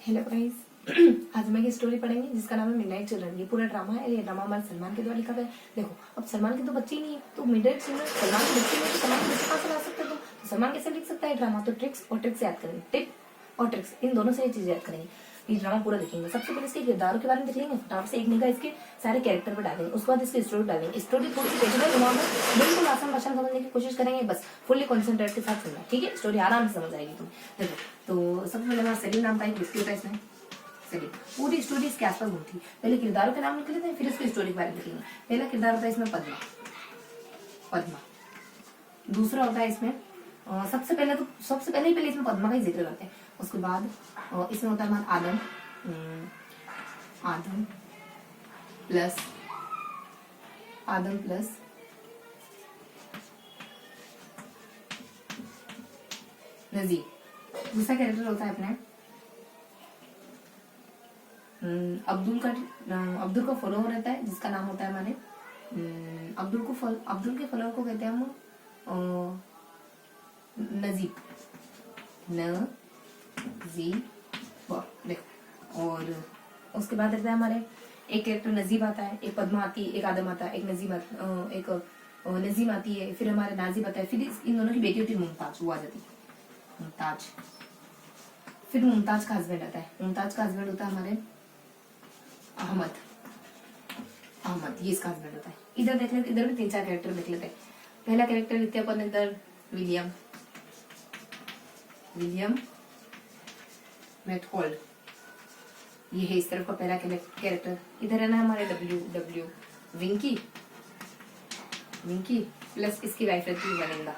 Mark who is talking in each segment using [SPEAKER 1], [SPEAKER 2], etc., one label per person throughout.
[SPEAKER 1] Hello guys. आज हम एक स्टोरी पढ़ेंगे जिसका नाम है मिडनाइट चिल्ड्रन। ये पूरा ड्रामा है। ये ड्रामा हमारे सलमान के द्वारा लिखा गया है। देखो, अब सलमान के तो बच्चे ही नहीं है, तो मिडनाइट चिल्ड्रन सलमान के बच्चे नहीं, तो सलमान के बच्चे कहाँ से ला सकते हो? तो सलमान कैसे लिख सकता है ड्रामा? तो ट्रिक्स और ट्रिक्स याद करेंगे। टिप और ट्रिक्स, इन दोनों से ये चीज याद करेंगे। ये ड्रामा पूरा देखेंगे। सबसे पहले इसके किरदारों के बारे में देखेंगे, फटाफट से एक निगाह इसके सारे कैरेक्टर पर डालेंगे। उसके बाद इसकी स्टोरी डालेंगे। स्टोरी थोड़ी सी पेचीदा घुमाव है, बिल्कुल आसान भाषा में समझने की कोशिश करेंगे। बस फुल्ली कॉन्सेंट्रेट के साथ सुनना, ठीक है? स्टोरी आराम से समझ आएगी तुम्हें। देखो, तो सबसे पहले हमारा सलीम नाम का एक व्यक्ति होता है इसमें। चलिए, पूरी स्टोरी इसके आसपास घूमती है। पहले किरदारों के नाम निकले थे, फिर इसकी स्टोरी के बारे में लिखेंगे। पहला किरदार होता है इसमें पद्मा। पद्मा दूसरा होता है इसमें सबसे पहले इसमें पद्मा का ही जिक्र करते हैं। उसके बाद इसमें होता है हमारा आदम। आदम प्लस नजीब। दूसरा कैरेक्टर होता है अपने अब्दुल का फॉलोअर रहता है, जिसका नाम होता है हमारे अब्दुल के फॉलोअर को कहते हैं हम नजीब। देखो, और उसके बाद रहता है हमारे एक कैरेक्टर नजीब आता है, एक पद्मा आती है, एक आदम आता है, एक नजीम आती है, फिर हमारे नाजिब आता है, फिर इन दोनों की बेटी होती है मुमताज, वो आ जाती है मुमताज। फिर मुमताज का हस्बैंड आता है। मुमताज का हस्बैंड होता है हमारे अहमद। ये इसका हस्बैंड होता है। इधर देख लेते, इधर भी 3-4 कैरेक्टर देख लेते हैं। पहला कैरेक्टर लिखते हैं अपन इधर विलियम मैथहोल्ड। ये है इस तरफ का पहला कैरेक्टर। इधर है ना हमारे डब्ल्यू विंकी प्लस इसकी वाइफ रहती है वनिंदा।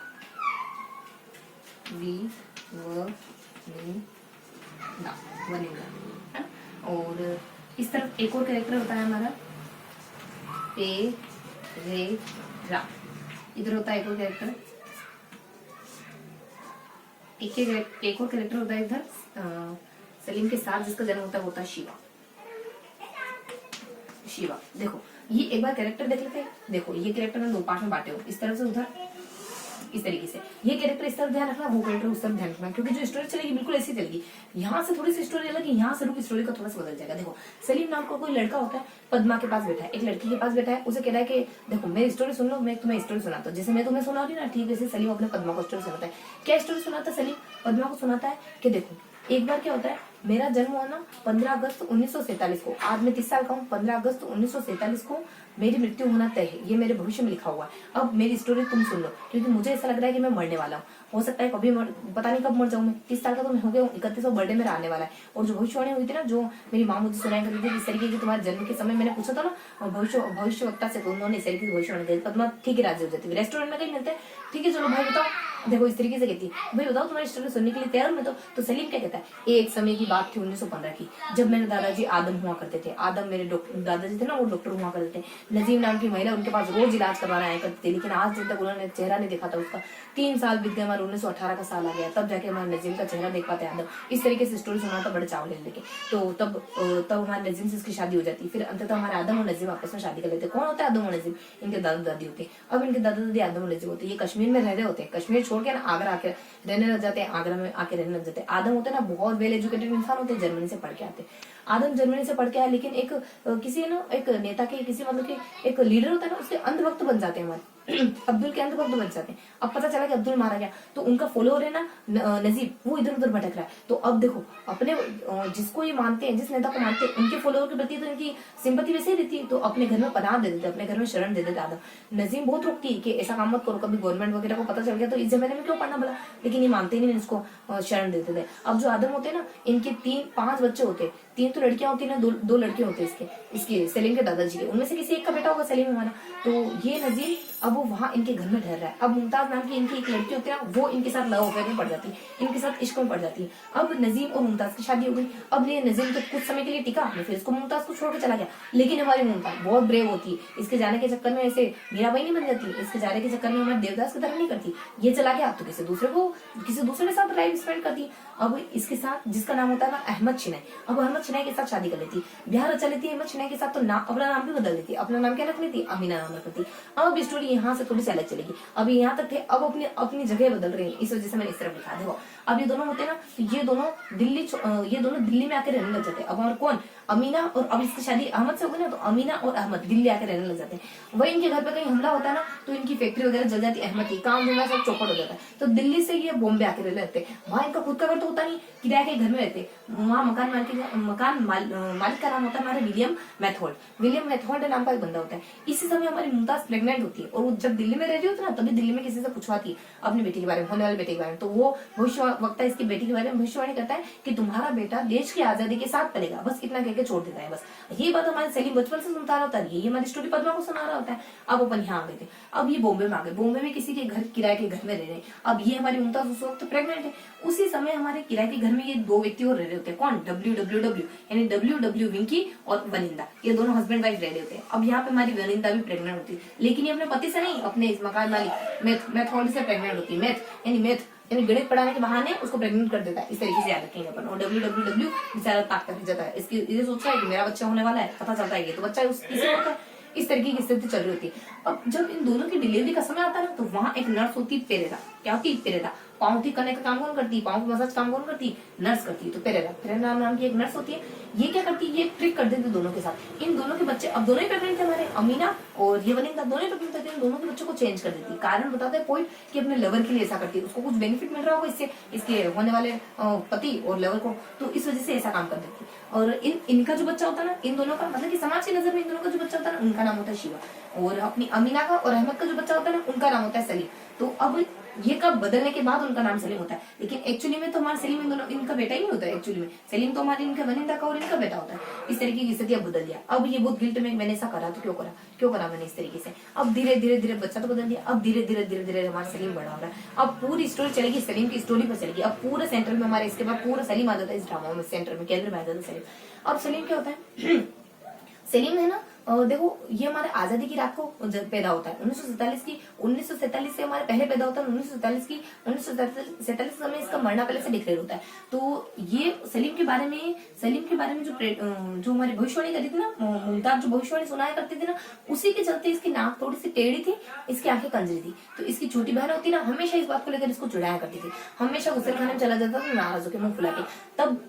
[SPEAKER 1] वनिंदा। और इस तरफ एक और कैरेक्टर होता है हमारा रा। इधर होता है एक और कैरेक्टर, एक और कैरेक्टर होता है इधर सलीम के साथ, जिसका जन्म होता है, वो होता है शिवा। देखो, ये एक बार कैरेक्टर देख लेते हैं। देखो, ये कैरेक्टर में 2 पार्ट में बांटे हो, इस तरफ से उधर, इस तरीके से। ये कैरेक्टर इस तरफ ध्यान रखना, वो कैरेक्टर उस तरफ ध्यान रखना, क्योंकि जो स्टोरी चलेगी बिल्कुल ऐसी चलेगी। यहाँ से थोड़ी सी स्टोरी अलग है, यहाँ से रुक स्टोरी का थोड़ा सा बदल जाएगा। देखो, सलीम नाम का कोई लड़का होता है, पद्मा के पास बैठा है, एक लड़की के पास बैठा है। उसे कह रहा है कि देखो, मेरी स्टोरी सुन लो, मैं तुम्हें स्टोरी सुनाता हूँ। जैसे मैं तुम्हें सुना रही हूँ ना, ठीक वैसे सलीम अपने पद्मा को स्टोरी सुनाता है। क्या स्टोरी सुनाता है सलीम? पद्मा को सुनाता है कि देखो, एक बार क्या होता है, मेरा जन्म हुआ ना 15 अगस्त 1947 को। आज मैं 30 साल का हूँ। 15 अगस्त 1947 को मेरी मृत्यु होना तय है, ये मेरे भविष्य में लिखा हुआ है। अब मेरी स्टोरी तुम सुन लो, क्योंकि मुझे ऐसा लग रहा है कि मैं मरने वाला हूँ। हो सकता है कभी पता नहीं कब मर जाऊं मैं। 30 साल का तो मैं हो गया हूँ। 31वां बर्थडे मेरा आने वाला है। और जो भविष्यवाणी हुई थी ना, जो मेरी माँ मुझे सुनाया करती थी, इस तरीके की, तुम्हारे जन्म के समय मैंने पूछा था ना भविष्यवक्ता से, तो उन्होंने इस तरीके की भविष्यवाणी दी। पद्मा ठीक है, राजी हो जाती है। रेस्टोरेंट में कहीं मिलते हैं, ठीक है चलो भाई बताओ। देखो, इस तरीके से कहती है, भाई बताओ तुम्हारी स्टोरी सुनने के लिए तैयार मैं तो सलीम क्या कहता है, एक समय की बात थी 1915 की, जब मेरे दादाजी आदम हुआ करते थे। आदम मेरे दादाजी थे ना, वो डॉक्टर हुआ करते थे। नजीम नाम की महिला उनके पास रोज इलाज करवाने आया करती थी, लेकिन आज दिन तक उन्होंने चेहरा नहीं देखा था उसका। 3 साल बीत गए, हमारे 1918 का साल आ गया, तब जाके हमारे नजीम का चेहरा देख पाते आदम। इस तरीके से स्टोरी सुना था बड़े चावल लेके। तो तब हमारे नजीम से इसकी शादी हो जाती। फिर अंततः हमारे आदम और नजीम आपस में शादी कर लेते। कौन होता है आदम और नजीम? इनके दादा दादी होते। अब इनके दादा दादी आदम और नजीम होते, ये कश्मीर में रह रहे होते हैं। कश्मीर छोड़ के ना आगरा आके रहने लग जाते हैं। आगरा में आके रहने लग जाते हैं। आदम होते हैं ना, बहुत वेल एजुकेटेड इंसान होते हैं, जर्मनी से पढ़ के आते हैं। आदम जर्मनी से पढ़ के आया, लेकिन एक नेता के, किसी मतलब के एक लीडर होता है ना, उसके अंधभक्त बन जाते हैं हमारे अब्दुल के अंधभक्त बन जाते हैं। अब पता चला कि अब्दुल मारा गया, तो उनका फॉलोअर है ना नजीब, वो इधर उधर भटक रहा है। तो अब देखो, अपने जिसको ये मानते हैं, जिस नेता को मानते हैं, उनके फॉलोअर के प्रति तो इनकी सिंपैथी वैसे ही रहती है। तो अपने घर में पनाह दे देते, अपने घर में शरण दे देते आदम। नजीम बहुत रोकती है कि ऐसा काम मत करो, कभी गवर्नमेंट वगैरह को पता चल गया तो इस जमाने में क्यों पढ़ना भला, लेकिन ये मानते नहीं, इसको शरण देते थे। अब जो आदम होते हैं ना, इनके 3-5 बच्चे होते हैं। 3 तो लड़कियां होती है ना, 2 लड़के होते हैं इसके सलीम के दादाजी के। उनमें से किसी एक का बेटा होगा सलीम हमारा। तो ये नजीम अब वो वहां इनके घर में ठहर रहा है। अब मुमताज नाम की इनकी एक लड़की होती है ना, वो इनके साथ लव अफेयर में पड़ जाती है, इनके साथ इश्क में पड़ जाती है। अब नजीम और मुमताज की शादी हो गई। अब ये नजीम तो कुछ समय के लिए टिका, फिर इसको मुमताज को छोड़ के चला गया। लेकिन हमारी मुमताज बहुत ब्रेव होती है। इसके जाने के चक्कर में ऐसे मीराबाई नहीं बन जाती, इसके जाने के चक्कर में हमारे देवदास की तरह नहीं करती। ये चला गया तो किसी दूसरे के साथ लाइफ स्पेंड करती। अब इसके साथ, जिसका नाम होता है ना अहमद चिनाई, अब अहमद चिनाई के साथ शादी कर लेती, ब्याह रचा लेती है अहमद चिनाई के साथ। तो अपना नाम भी बदल देती, अपना नाम क्या रख लेती, अमीना नाम रख लेती। अब स्टोरी यहाँ से थोड़ी सी अलग चलेगी। अभी यहाँ तक थे, अब अपनी जगह बदल रही है, इस वजह से मैंने इस तरफ लिखा। देखो, अब ये दोनों होते हैं ना, तो ये दोनों दिल्ली में आके रहने लग जाते हैं। अब और कौन, अमीना, और अब इसकी शादी अहमद से होगी ना, तो अमीना और अहमद दिल्ली आके रहने लग जाते हैं। वही इनके घर पे कहीं हमला होता है ना, तो इनकी फैक्ट्री वगैरह जल जाती है, अहमद की काम धंधा सब चौपट हो जाता है। तो दिल्ली से ये बॉम्बे आके रहने लगते हैं। वहां इनका खुद का घर तो होता नहीं, किराए के घर में रहते। वहाँ मालिक का नाम होता है हमारे विलियम मैथहोल्ड। विलियम मैथहोल्ड नाम का एक बंदा होता है। इसी समय हमारी मुमताज प्रेग्नेंट होती है, और वो जब दिल्ली में रह रही होती है ना, तभी दिल्ली में किसी से पूछवाती है अपनी बेटी के बारे में, होने वाले बेटे के बारे में। तो वो भविष्यवक्ता इसकी बेटी के बारे में भविष्यवाणी करता है कि तुम्हारा बेटा देश की आजादी के साथ पलेगा, बस इतना कहकर छोड़ देता है। बस ये बात हमारे सलीम बचपन से सुनता रहा होता है, ये हमारी स्टोरी पद्मा को सुना रहा होता है। अब अपन यहाँ आ गए थे, अब ये बॉम्बे में आ गए। बॉम्बे में किसी के घर, किराए के घर में रह रहे हैं। अब ये हमारी मुमताज उस वक्त प्रेग्नेंट है। उसी समय हमारे किराए के घर में ये दो व्यक्ति और रह रहे होते हैं। कौन, WWW यानी WW विंकी और वनिंदा, ये दोनों हस्बैंड वाइफ रह रहे होते हैं। अब यहाँ पे हमारी वनिंदा भी प्रेग्नेंट होती है, लेकिन ये अपने पति से नहीं, अपने इस मकान मालिक मैथहोल्ड से प्रेग्नेंट होती है। मैथ यानी गणित पढ़ाने के बहाने उसको प्रेग्नेंट कर देता है। इस तरीके से याद रखेंगे अपन। और WWW बेचारा ताक कर जाता है, इसकी ये सोच रहा है कि मेरा बच्चा होने वाला है, पता चलता है ये तो बच्चा किसी होता है। इस तरीके की स्थिति चल रही होती है। अब जब इन दोनों की डिलीवरी का समय आता है ना, तो वहां एक नर्स होती है, पेरेरा। क्या होती है, पेरेरा। पाँव ठीक करने का काम कौन करती है, पाँव की मसाज काम कौन करती है, नर्स करती है। तो पेरेरा नाम की एक नर्स होती है। ये क्या करती है, ये ट्रिक कर देती है दोनों के साथ। इन दोनों के बच्चे, अब दोनों ही प्रेग्नेंट थे हमारे, अमीना और ये वनिंदा दोनों ही प्रेग्नेंट थे। इन दोनों के बच्चों को चेंज कर देती है। कारण बताते हैं कोई कि अपने लवर के लिए ऐसा करती है, उसको कुछ बेनिफिट मिल रहा होगा इससे, इसके होने वाले पति और लवर को, तो इस वजह से ऐसा काम कर देती है। और इनका जो बच्चा होता है ना, इन दोनों का मतलब कि समाज की नजर में इन दोनों का जो बच्चा होता है ना, उनका नाम होता है शिवा। और अपनी अमीना का और अहमद का जो बच्चा होता है ना, उनका नाम होता है सलीम। तो अब ये कब बदलने के बाद उनका नाम सलीम होता है, लेकिन एक्चुअली में तो हमारा सलीम इन दोनों इनका बेटा ही नहीं होता है। एक्चुअली में सलीम तो हमारे इनका वनिंदा का और इनका बेटा होता है। इस तरीके की स्थिति अब बदल दिया। अब ये बहुत गिल्ट में, मैंने ऐसा करा तो क्यों करा मैंने इस तरीके से। अब धीरे धीरे बच्चा तो बदल दिया। अब धीरे धीरे हमारा सलीम बड़ा हो रहा है। अब पूरी स्टोरी चलेगी सलीम की स्टोरी पर चलेगी। अब पूरे सेंटर में हमारे, इसके बाद पूरा सलीम आ जाता है इस ड्रामा में, सेंटर में, केंद्र में आ जाता है सलीम। अब सलीम क्या होता है सलीम है ना, देखो ये हमारे आजादी की रात को पैदा होता है 1947 से हमारे पहले पैदा होता है 1947 समय इसका मरना पहले से डिक्लेयर होता है। तो ये सलीम के बारे में जो हमारी भविष्यवाणी करी थी ना, मुमताज जो भविष्यवाणी सुनाया करती थी ना, उसी के चलते इसकी नाक थोड़ी सी टेढ़ी थी, इसकी आंखें कंजरी थी। तो इसकी छोटी बहन होती ना, हमेशा इस बात को लेकर इसको चिढ़ाया करती थी, हमेशा गुस्सेखाने में चला जाता था नाराज होकर, मुंह फुला के। तब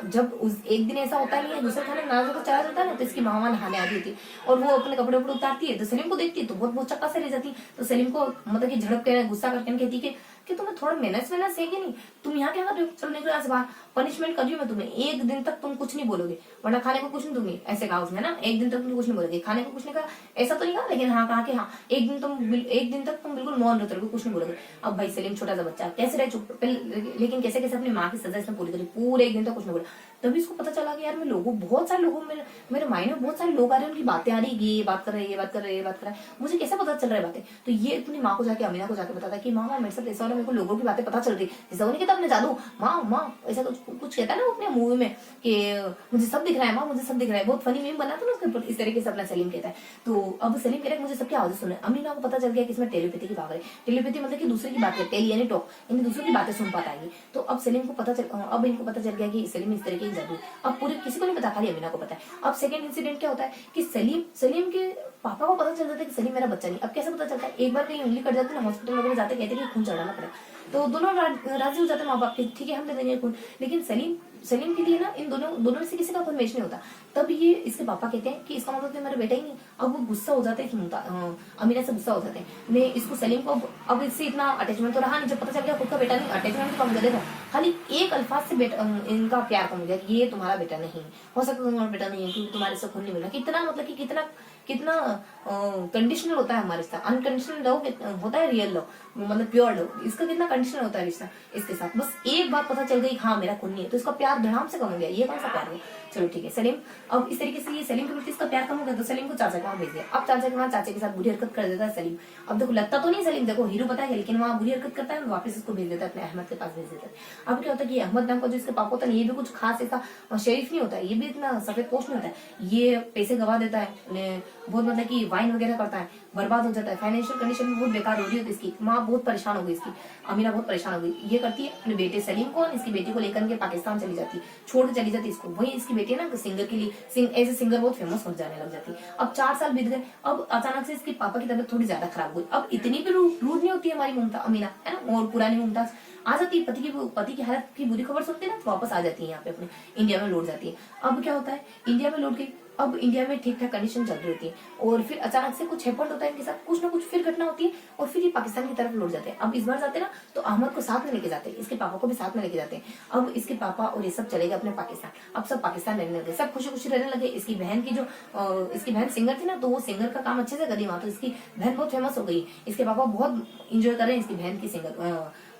[SPEAKER 1] जब एक दिन ऐसा होता नहीं है, गुस्सेखाने में नाराज होकर चला जाता है ना, तो इसकी माँ नहाने आती थी और वो अपने कपड़े उतारती है, तो सलीम को देखती है तो बहुत चक्का से रह जाती। तो सलीम को मतलब कि झड़प के गुस्सा करके कहती कि तुम्हें थोड़ा मेहनत है कि नहीं, तुम यहाँ क्या कर रहे हो, चलो निकलो यहाँ से बाहर, पनिशमेंट कर रही हूँ मैं तुम्हें, एक दिन तक तुम कुछ नहीं बोलोगे, वरना खाने को कुछ नहीं दूंगी। ऐसे कहा उसने ना, एक दिन तक तुम कुछ नहीं बोलोगे, खाने को कुछ नहीं कहा, ऐसा तो नहीं कहा, लेकिन हाँ कहा कि हाँ एक दिन तक तुम बिल्कुल मौन रहते रहोगे, कुछ नहीं बोलोगे। अब भाई सलीम छोटा सा बच्चा कैसे रहे चुप, लेकिन कैसे अपनी माँ की सजा इसने पूरी करी, पूरे एक दिन तक कुछ नहीं बोला। तभी इसको पता चला कि यार मैं बहुत सारे लोगों मेरे माइंड में बहुत सारे लोग आ रहे हैं, उनकी बातें आ रही, ये बात कर रहे हैं, ये बात कर रहे हैं, मुझे कैसे पता चल रहा है बातें। तो ये अपनी माँ को जाके, अमीना को जाके बताता कि माँ मेरे साथ ऐसा हो रहा है, मेरे को लोगों की बातें पता चल रही, जैसा उन्हें कहता अपने जादू, माँ ऐसा कुछ कहता है ना अपने मूवी में कि मुझे सब दिख रहा है, माँ मुझे सब दिख रहा है, बहुत फनी मीम बना था ना उसके ऊपर, इस तरीके से अपना सलीम कहता है। तो अब सलीम कह रहा है मुझे सबकी आवाजें सुने। अमीना को पता चल गया कि इसमें टेलीपैथी की पावर है। टेलीपैथी मतलब कि दूसरे की बातें, टेली यानी टॉक, यानी दूसरों की बातें सुन पाता है। तो अब इनको पता चल गया कि सलीम इस तरीके की जादू, अब पूरे किसी को नहीं पता, खाली अमीना को पता है। अब सेकंड इंसिडेंट क्या होता है कि सलीम के पापा को पता चल जाता है कि सलीम मेरा बच्चा नहीं। अब कैसे पता चलता है, एक बार कहीं उंगली कट जाती है ना, हॉस्पिटल वगैरह जाते कहते हैं कि खून चढ़ाना पड़ा, तो दोनों राजी हो जाते हैं माँ बाप के, ठीक है हम दे देंगे खून। लेकिन सलीम के लिए ना इन दोनों में से किसी का खून मैच नहीं होता। तब ये इसके पापा कहते हैं कि इसका मतलब तो मेरा बेटा ही नहीं। अब वो गुस्सा हो जाते हैं, अमीना से गुस्सा हो जाते हैं, मैं इसको सलीम को अब इससे इतना अटैचमेंट तो रहा नहीं, जब पता चल गया खुद का बेटा नहीं, अटैचमेंट तो कम कर देगा, खाली एक अल्फाज से इनका प्यार कम हो गया कि ये तुम्हारा बेटा नहीं हो सकता, तुम्हारा बेटा नहीं है क्योंकि तुम्हारे से खून नहीं मिला। कितना मतलब कि कितना कंडीशनल होता है हमारा रिश्ता, अनकंडीशनल लव होता है, रियल लव मतलब प्योर लव, इसका कितना कंडीशनल होता है रिश्ता इसके साथ। बस एक बात पता चल गई हाँ मेरा खून नहीं है, तो इसका प्यार धड़ाम से कम हो गया। ये कौन सा प्यार है, चलो ठीक है सलीम, अब इस तरीके से ये सलीम के प्रति इसका प्यार कम हो गया, तो सलीम को चाचा के वहां भेज दिया। अब चाचा के वहां चाचे के साथ बुरी हरकत कर देता है सलीम। अब देखो लगता तो नहीं सलीम, देखो हीरो पता है, लेकिन वहां बुरी हरकत करता है, वापस इसको भेज देता है, अपने अहमद के पास भेज देता है। अब क्या होता है कि अहमद नाम का जो इसके पापा होता है, ये भी कुछ खास ऐसा शरीफ नहीं होता है, ये भी इतना सफेद पोस्ट नहीं होता है, ये पैसे गवा देता है, बहुत मतलब कि वाइन वगैरह करता है, बर्बाद हो जाता है, फाइनेंशियल कंडीशन भी बहुत बेकार हो रही होती है इसकी, माँ बहुत परेशान हो गई इसकी, अमीना बहुत परेशान हो गई। ये करती है अपने बेटे सलीम को, इसकी बेटी को लेकर के पाकिस्तान चली जाती है, छोड़ के चली जाती है इसको। वही इसकी बेटी है ना सिंगर के लिए एज ए सिंगर बहुत फेमस हो जाने लग जाती है। अब 4 साल बीत गए, अब अचानक से इसके पापा की तबीयत थोड़ी ज्यादा खराब हुई। अब इतनी भी रूड नहीं होती है हमारी अमीना है ना, और पुरानी मुमताज, आ जाती है, पति की हालत की बुरी खबर सुनती है ना, तो वापस आ जाती है यहाँ पे अपने इंडिया में लौट जाती है। अब क्या होता है, इंडिया में लौट गई, अब इंडिया में ठीक ठाक कंडीशन चल रही होती है, और फिर अचानक से कुछ हैपेंड होता है इनके साथ, कुछ ना कुछ फिर घटना होती है, और फिर ये पाकिस्तान की तरफ लौट जाते हैं। अब इस बार जाते हैं ना, तो अहमद को साथ में लेके जाते हैं, इसके पापा को भी साथ में लेके जाते हैं। अब इसके पापा और ये सब चले गए अपने पाकिस्तान, अब सब पाकिस्तान रहने लगे, सब खुशी खुशी रहने लगे। इसकी बहन की जो इसकी बहन सिंगर थी ना, तो वो सिंगर का काम अच्छे से करी वहां, तो इसकी बहन बहुत फेमस हो गई। इसके पापा बहुत इंजॉय कर रहे हैं इसकी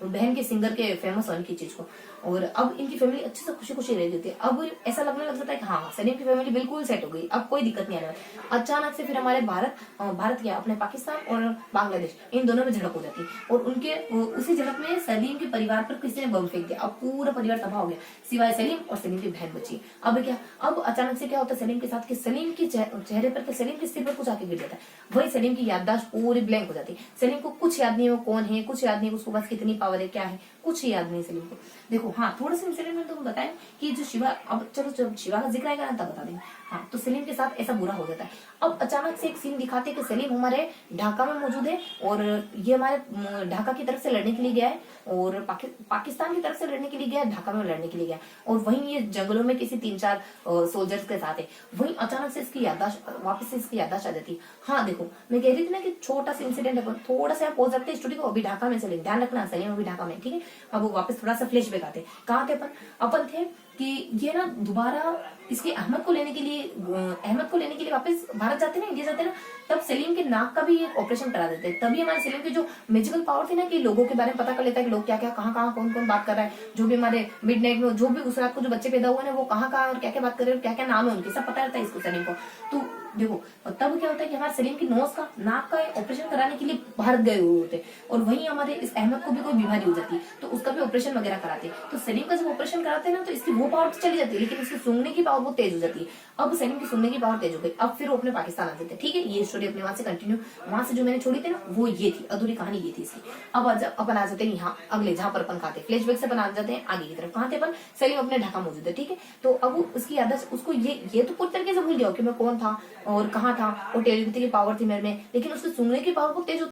[SPEAKER 1] बहन के सिंगर के फेमस होने की चीज को, और अब इनकी फैमिली अच्छे से खुशी खुशी रह रही थी। अब ऐसा लगने लग जाता है कि हाँ, सलीम की फैमिली बिल्कुल सेट हो गई, अब कोई दिक्कत नहीं आने वाली। अचानक से फिर हमारे भारत क्या अपने पाकिस्तान और बांग्लादेश, इन दोनों में झड़प हो जाती है, और उनके उसी झड़प में सलीम के परिवार पर किसी ने बम फेंक दिया। अब पूरा परिवार तबाह हो गया, सिवाय सलीम और सलीम की बहन बची। अब क्या, अब अचानक से क्या होता है सलीम के साथ, कि सलीम के चेहरे पर, सलीम के सिर पर कुछ आके गिर जाता है, वही सलीम की याददाश्त पूरी ब्लैंक हो जाती है। सलीम को कुछ याद नहीं है वो कौन है, कुछ याद नहीं उसको पास कितनी पावर है, क्या है, कुछ ही याद नहीं सलीम को। देखो हाँ, थोड़ा सा इंसिडेंट में तुम बताएं कि जो शिवा, अब चलो जब शिवा का जिक्र आएगा ना तब बता देंगे। हाँ, तो सलीम के साथ ऐसा बुरा हो जाता है। अब अचानक से एक सीन दिखाते हैं कि सलीम हमारे ढाका में मौजूद है, और ये हमारे ढाका की तरफ से लड़ने के लिए गया है, और पाकिस्तान की तरफ से लड़ने के लिए गया है, ढाका में लड़ने के लिए गया है, और वहीं ये जंगलों में किसी 3-4 सोल्जर्स के साथ है। वहीं अचानक से इसकी याददाश्त वापस से इसकी याददाश्त आ जाती है। हाँ देखो, मैं कह रही थी ना कि छोटा सा इंसिडेंट है, थोड़ा सा पहुंच सकते हैं स्टोरी को। अभी ढाका में सलीम, ध्यान रखना सलीम अभी ढाका में, ठीक है। अब वो वापस थोड़ा सा फ्लैशबैक आते, कहाँ थे अपन थे कि ये ना दोबारा इसके अहमद को लेने के लिए वापस भारत जाते ना, इंडिया जाते ना, तब सलीम के नाक का भी एक ऑपरेशन करा देते। तभी हमारे सलीम की जो मैजिकल पावर थी ना, कि लोगों के बारे में पता कर लेता है कि लोग क्या क्या कहाँ कहाँ कौन कौन बात कर रहा है, जो भी हमारे मिडनाइट में जो भी उस रात को जो बच्चे पैदा हुए ना, वो कहाँ कहाँ और क्या क्या बात कर रहे हैं, क्या क्या नाम है उनके, सब पता रहता है इसको सलीम को। तो देखो, तब क्या होता है कि हमारे सलीम की नोज का, नाक का ऑपरेशन कराने के लिए भारत गए हुए होते, और वहीं हमारे इस अहमद को भी कोई बीमारी हो जाती है, तो उसका भी ऑपरेशन वगैरह कराते। तो सलीम का जब ऑपरेशन कराते हैं ना, तो इसकी वो पावर चली जाती है, लेकिन इसकी सूंघने की पावर बहुत तेज हो जाती है। अब सलीम की सुनने की पावर तेज हो गई, अब फिर वो अपने पाकिस्तान आ जाते हैं, ठीक है। ये स्टोरी अपने वहां से कंटिन्यू, वहां से जो मैंने छोड़ी थी ना, वो ये थी, अधूरी कहानी ये थी इसकी। अब अपन आ जाते हैं यहाँ अगले, जहां पर अपन खाते, फ्लैशबैक से अपन आ जाते हैं आगे की तरफ, कहाँ थे अपन, सलीम अपने ढाका मौजूद है, ठीक है। तो अब उसकी याददाश्त, उसको ये तो पूरी तरीके से भूल गया कि मैं कौन था और कहाँ था, और टेलीपैथी की पावर थी मेरे में, लेकिन उसकी सुनने की पावर बहुत तेज